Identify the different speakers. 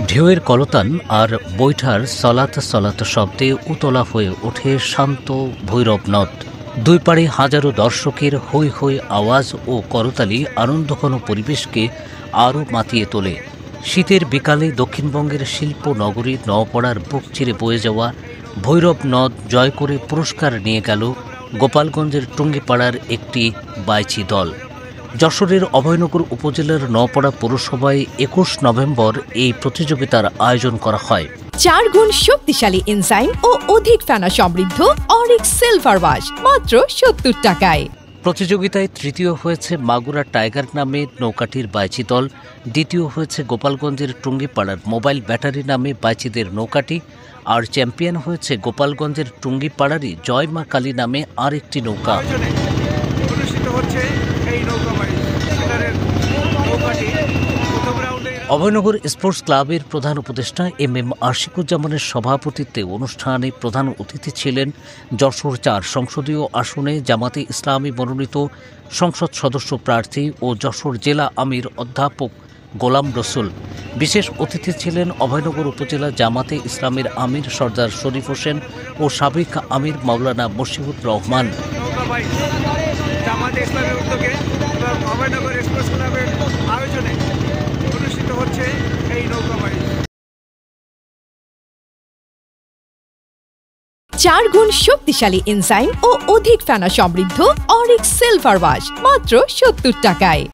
Speaker 1: ঢেউয়ের কলতান আর বৈঠার সলাত সলাত শব্দে উতলা হয়ে ওঠে শান্ত ভৈরব নদ। দুই পাড়ে হাজারো দর্শকের হৈ হৈ আওয়াজ ও করতালি আনন্দঘন পরিবেশকে আরও মাতিয়ে তোলে। শীতের বিকালে দক্ষিণবঙ্গের শিল্প নগরী নওপাড়ার বুক চিরে বয়ে যাওয়া ভৈরব নদ জয় করে পুরস্কার নিয়ে গেল গোপালগঞ্জের টুঙ্গিপাড়ার একটি বাইচি দল। যশোরের অভয়নগর উপজেলার নওপাড়া পৌরসভায় ২১ নভেম্বর এই প্রতিযোগিতার আয়োজন করা হয়।
Speaker 2: ৪ গুণ শক্তিশালী এনজাইম ও অধিক ফেনা সমৃদ্ধ অরিক্স সিলভার ওয়াশ মাত্র ৭০ টাকায়।
Speaker 1: প্রতিযোগিতায় তৃতীয় হয়েছে মাগুরা টাইগার নামে নৌকাটির বাইচি দল, দ্বিতীয় হয়েছে গোপালগঞ্জের টুঙ্গিপাড়ার মোবাইল ব্যাটারি নামে বাইচিদের নৌকাটি, আর চ্যাম্পিয়ন হয়েছে গোপালগঞ্জের টুঙ্গিপাড়ারই জয় মা কালী নামে আরেকটি নৌকা। অভয়নগর স্পোর্টস ক্লাবের প্রধান উপদেষ্টা এম আশিকুজ্জামানের সভাপতিত্বে অনুষ্ঠানে প্রধান অতিথি ছিলেন যশোর ৪ সংসদীয় আসনে জামাতে ইসলামী মনোনীত সংসদ সদস্য প্রার্থী ও যশোর জেলা আমির অধ্যাপক গোলাম রসুল। বিশেষ অতিথি ছিলেন অভয়নগর উপজেলা জামাতে ইসলামের আমির সর্দার শরীফ হোসেন ও সাবেক আমির মাওলানা মশিউর রহমান।
Speaker 3: জামাতে ইসলামের উদ্যোগে এবং অভয়নগর স্পোর্টস ক্লাবের আয়োজনে অনুষ্ঠিত হচ্ছে এই নৌকাবাড়ি।
Speaker 2: ৪ গুণ শক্তিশালী এনজাইম ও অধিক ফেনা সমৃদ্ধ অরিক্স সিলভার ওয়াশ মাত্র ৭০ টাকায়।